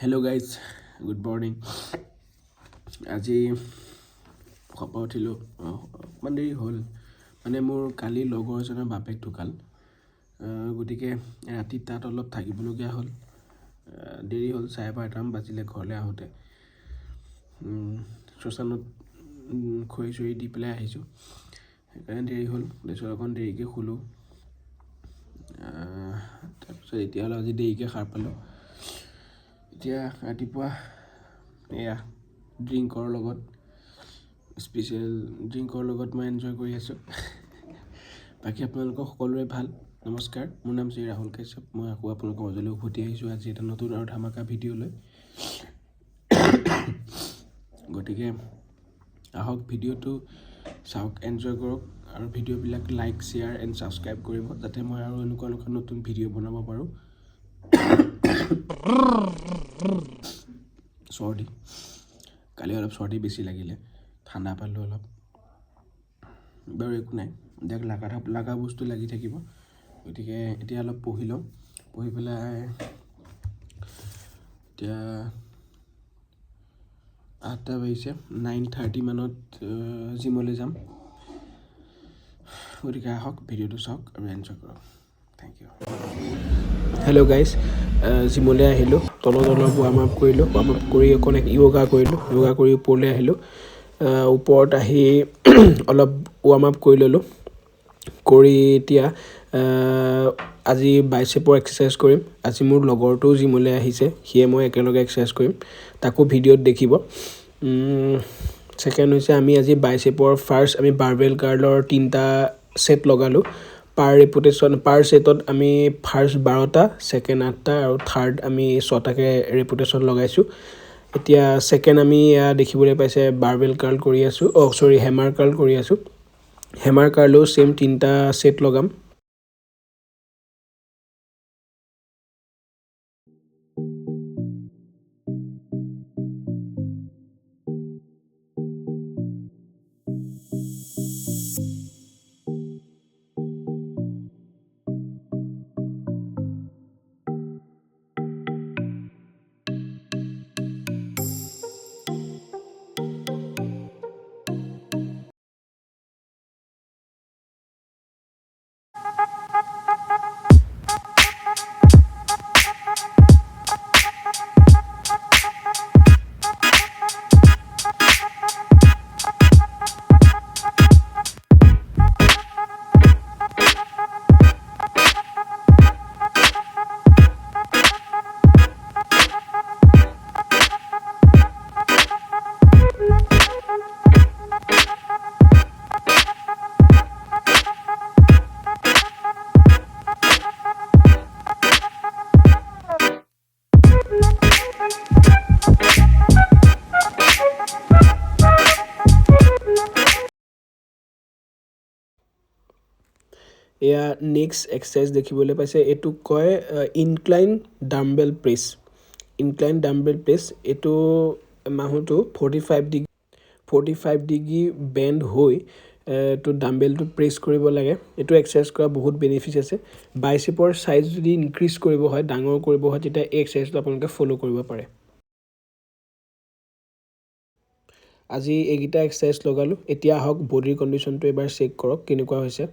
Hello guys, good morning. আজি খবৰ উঠিলোঁ অকণমান দেৰি হ'ল মানে মোৰ কালি লগৰ এজনৰ বাপেক ঢুকাল গতিকে ৰাতি তাত অলপ থাকিবলগীয়া হ'ল দেৰি হ'ল 12:30 বাজিলে ঘৰলৈ আহোঁতে শ্মশানত খৰি চৰি দি পেলাই আহিছোঁ সেইকাৰণে দেৰি হ'ল তাৰপিছত অকণ দেৰিকৈ শুলোঁ তাৰপিছত এতিয়া অলপ আজি দেৰিকৈ সাৰ পালোঁ এতিয়া ৰাতিপুৱা এয়া ড্ৰিংকৰ লগত স্পেচিয়েল ড্ৰিংকৰ লগত মই এনজয় কৰি আছোঁ বাকী আপোনালোকৰ সকলোৰে ভাল নমস্কাৰ মোৰ নাম শ্ৰী ৰাহুল কাশ্যপ মই আকৌ আপোনালোকৰ মাজলৈ উভতি আহিছোঁ আজি এটা নতুন আৰু ধামাকা ভিডিঅ' লৈ গতিকে আহক ভিডিঅ'টো চাওক এনজয় কৰক আৰু ভিডিঅ'বিলাক লাইক শ্বেয়াৰ এণ্ড ছাবস্ক্ৰাইব কৰিব যাতে মই আৰু এনেকুৱা নতুন ভিডিঅ' বনাব পাৰোঁ চৰ্দি কালি অলপ চৰ্দি বেছি লাগিলে ঠাণ্ডা পালোঁ অলপ বাৰু একো নাই দিয়ক লাগা বস্তু লাগি থাকিব গতিকে এতিয়া অলপ পঢ়ি লওঁ পঢ়ি পেলাই এতিয়া 8টা বাজিছে 9:30 মানত জিমলৈ যাম গতিকে আহক ভিডিঅ'টো চাওক আৰু এনজয় কৰক থেংক ইউ হেল্ল' গাইজ জিমলৈ আহিলোঁ তলৰ ৱাৰ্ম আপ কৰিলোঁ ৱাৰ্ম আপ কৰি অকণ য়োগা কৰিলোঁ য়োগা কৰি ওপৰলৈ আহিলোঁ ওপৰত আহি অলপ ৱাৰ্ম আপ কৰি ল'লোঁ কৰি এতিয়া আজি বাইচেপৰ এক্সাৰচাইজ কৰিম আজি মোৰ লগৰটো জিমলৈ আহিছে সিয়ে মই একেলগে এক্সাৰচাইজ কৰিম তাকো ভিডিঅ'ত দেখিব ছেকেণ্ড হৈছে আমি আজি বাইচেপৰ ফাৰ্ষ্ট আমি বাৰবেল কাৰ্লৰ 3টা ছেট লগালোঁ পাৰ ছেটত আমি ফাৰ্ষ্ট 12টা ছেকেণ্ড 8টা আৰু থাৰ্ড আমি 6টাকৈ ৰেপুটেশ্যন লগাইছোঁ এতিয়া ছেকেণ্ড আমি দেখিবলৈ পাইছে বাৰবেল কাৰ্ল কৰি আছোঁ হেমাৰ কাৰ্ল কৰি আছোঁ হেমাৰ কাৰ্লো ছেম 3টা ছেট লগাম এয়া নেক্সট এক্সাৰচাইজ দেখিবলৈ পাইছে এইটোক কয় ইনক্লাইন ডাম্বেল প্ৰেছ এইটো মানুহটো 45 ডিগ্ৰী বেণ্ড হৈ তো ডাম্বেলটো প্ৰেছ কৰিব লাগে এইটো এক্সাৰচাইজ কৰা বহুত বেনিফিট আছে বাইচেপৰ চাইজ যদি ইনক্ৰিজ কৰিব হয় ডাঙৰ কৰিব হয় তেতিয়া এই এক্সাৰচাইজটো আপোনালোকে ফ'ল' কৰিব পাৰে আজি এইকেইটা এক্সাৰচাইজ লগালোঁ এতিয়া আহক বডিৰ কণ্ডিশ্যনটো এবাৰ চেক কৰক কেনেকুৱা হৈছে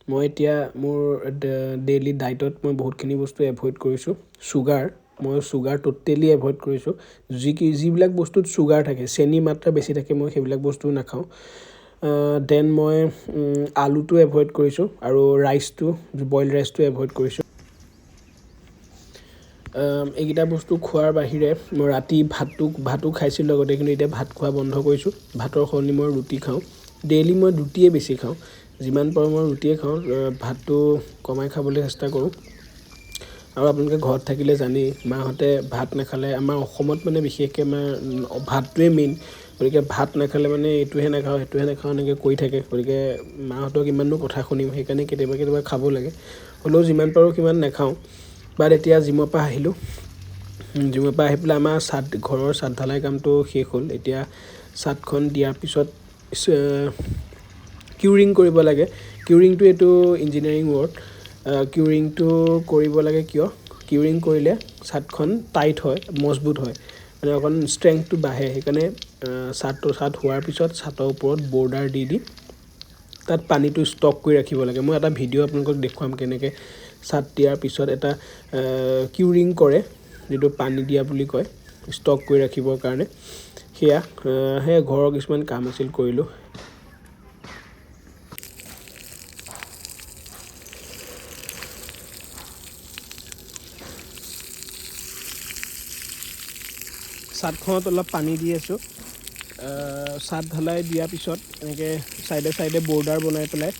মই এতিয়া মোৰ ডেইলি ডায়েটত মই বহুতখিনি বস্তু এভইড কৰিছোঁ মই চুগাৰ টোটেলি এভইড কৰিছোঁ যিবিলাক বস্তুত চুগাৰ থাকে চেনি মাত্ৰা বেছি থাকে মই সেইবিলাক বস্তু নাখাওঁ দেন মই আলুটো এভইড কৰিছোঁ আৰু বইল ৰাইচটো এভইড কৰিছোঁ এইকেইটা বস্তু খোৱাৰ বাহিৰে মই ৰাতি ভাতো খাইছিলোঁ লগতে কিন্তু এতিয়া ভাত খোৱা বন্ধ কৰিছোঁ ভাতৰ সলনি মই ৰুটি খাওঁ ডেইলি মই ৰুটিয়ে বেছি খাওঁ যিমান পাৰোঁ মই ৰুটিয়ে খাওঁ ভাতটো কমাই খাবলৈ চেষ্টা কৰোঁ আৰু আপোনালোকে ঘৰত থাকিলে জানেই মাহঁতে ভাত নাখালে আমাৰ অসমত মানে বিশেষকৈ আমাৰ ভাতটোৱে মেইন গতিকে ভাত নাখালে মানে এইটোহে নাখাওঁ এনেকৈ কৈ থাকে গতিকে মাহঁতক ইমানো কথা শুনিম সেইকাৰণে কেতিয়াবা খাব লাগে হ'লেও যিমান পাৰোঁ সিমান নাখাওঁ বাট এতিয়া জিমৰ পৰা আহিলোঁ জিমৰ পৰা আহি পেলাই আমাৰ ঘৰৰ ছাদ ঢালাই কামটো শেষ হ'ল এতিয়া ছাদখন দিয়াৰ পিছত কিউৰিং কৰিব লাগে কিউৰিংটো এইটো ইঞ্জিনিয়াৰিং ৱৰ্ড কিউৰিংটো কৰিব লাগে কিয় কিউৰিং কৰিলে ছাদখন টাইট হয় মজবুত হয় মানে অকণ ষ্ট্ৰেংথটো বাঢ়ে সেইকাৰণে ছাদ হোৱাৰ পিছত ছাদৰ ওপৰত বৰ্ডাৰ দি তাত পানীটো ষ্টক কৰি ৰাখিব লাগে মই এটা ভিডিঅ' আপোনালোকক দেখুৱাম কেনেকৈ ছাদ দিয়াৰ পিছত এটা কিউৰিং কৰে যিটো পানী দিয়া বুলি কয় ষ্টক কৰি ৰাখিবৰ কাৰণে সেয়া ঘৰৰ কিছুমান কাম আছিল কৰিলোঁ ছাদখনত অলপ পানী দি আছোঁ ছাদ ঢালাই দিয়াৰ পিছত এনেকৈ চাইডে বৰ্ডাৰ বনাই পেলাই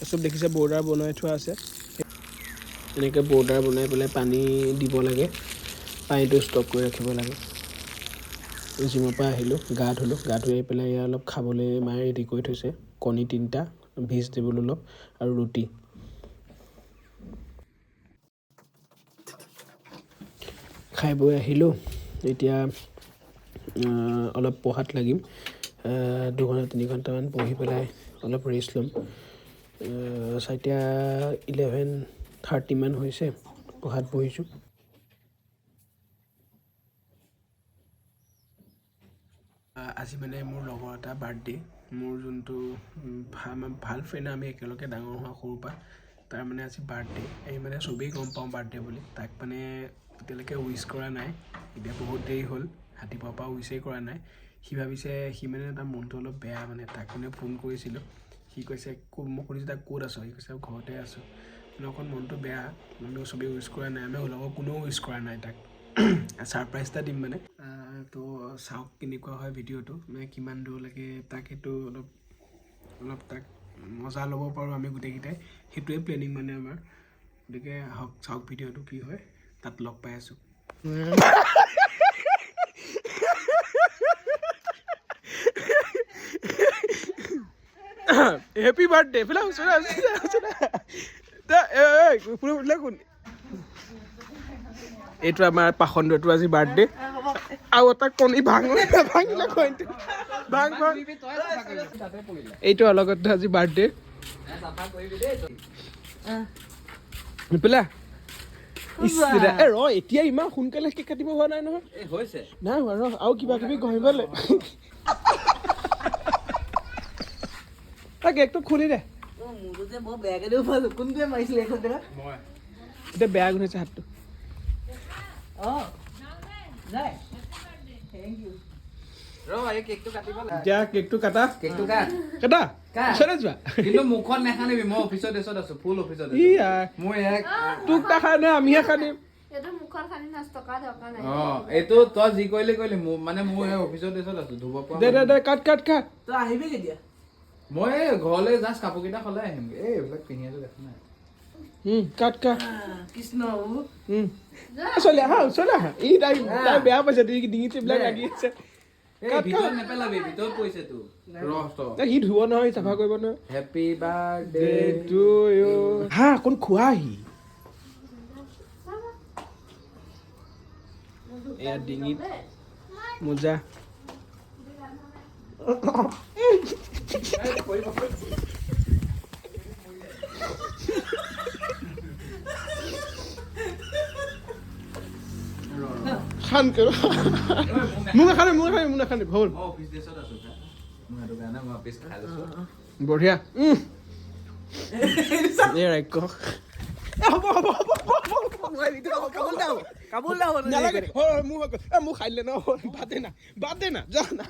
চব দেখিছে বৰ্ডাৰ বনাই থোৱা আছে এনেকৈ বৰ্ডাৰ বনাই পেলাই পানী দিব লাগে পানীটো ষ্টক কৰি ৰাখিব লাগে জিমৰ পৰা আহিলোঁ গা ধুই আহি পেলাই এয়া অলপ খাবলৈ মায়ে ৰেডি কৰি থৈছে কণী 3টা ভেজিটেবল অলপ আৰু ৰুটি খাই বৈ আহিলোঁ এতিয়া অলপ পঢ়াত লাগিম 2-3 ঘণ্টামান পঢ়ি পেলাই অলপ ৰেষ্ট ল'ম এতিয়া 11:30 মান হৈছে পঢ়াত বহিছোঁ আজি মানে মোৰ লগৰ এটা বাৰ্থডে মোৰ যোনটো ভাল ফ্ৰেণ্ড আমি একেলগে ডাঙৰ হোৱা সৰুৰ পৰা তাৰ মানে আজি বাৰ্থডে এই মানে চবেই গম পাওঁ বাৰ্থডে বুলি তাক মানে এতিয়ালৈকে উইচ কৰা নাই এতিয়া বহুত দেৰি হ'ল ৰাতিপুৱাৰ পৰা উইচেই কৰা নাই সি ভাবিছে সি মানে তাৰ মনটো অলপ বেয়া মানে তাক মানে ফোন কৰিছিলোঁ সি কৈছে মই সুধিছোঁ তাক ক'ত আছ সি কৈছে ঘৰতে আছোঁ মানে অকণ মনটো বেয়া মানে চবেই উইচ কৰা নাই আমি লগৰ কোনেও উইচ কৰা নাই তাক ছাৰপ্ৰাইজ এটা দিম মানে তো চাওক কেনেকুৱা হয় ভিডিঅ'টো মানে কিমান দূৰলৈকে তাক সেইটো অলপ তাক মজা ল'ব পাৰোঁ আমি গোটেইকেইটাই সেইটোৱে প্লেনিং মানে আমাৰ গতিকে চাওক ভিডিঅ'টো কি হয় তাত লগ পাই আছোঁ হেপী বাৰ্থডে কোন এইটো আমাৰ পাখণ্ডটো আজি বাৰ্থডে আৰু এটা কণী ভাঙিলে এইটো অলগত আজি বাৰ্থডে এতিয়া ইমান সোনকালে কেক কাটিব হোৱা নাই নহয় নাই হোৱা আৰু কিবা কিবি ঘঁহিবলে কেকটো খুলি দে এতিয়া বেয়া গোন্ধাইছে হাতটো কেকটো কাটা মুখত নেখানিবি মই অফিচত আছো ফুল অফিচত তোক নাখানে আমিহে খানিম এইটো তই যি কৰিলি মানে মোৰ অফিচত আছো ধুব পৰা দে কাট তই আহিবি কেতিয়া মই ঘৰলৈ জাষ্ট কাপোৰ কেইটা সলাই আহিম এইবিলাক পিন্ধি আছো দেখা নাই কাট কৃষ্ণ চলে আহা ই তাই বেয়া পাইছে ডিঙিত এইবিলাক লাগি আছে ভিতৰত নেপেলাবি ভিতৰত পৰিছে তো সি ধুব নহয় চাফা কৰিব নহয় হেপী বাৰ্থডে টু ইউ অকণ খোৱাহি এয়া ডিঙিত মোজা খান কৰো মোক নাখানে ভুল বঢ়িয়া মোক খাই দিলে ন বাদ দে না যা না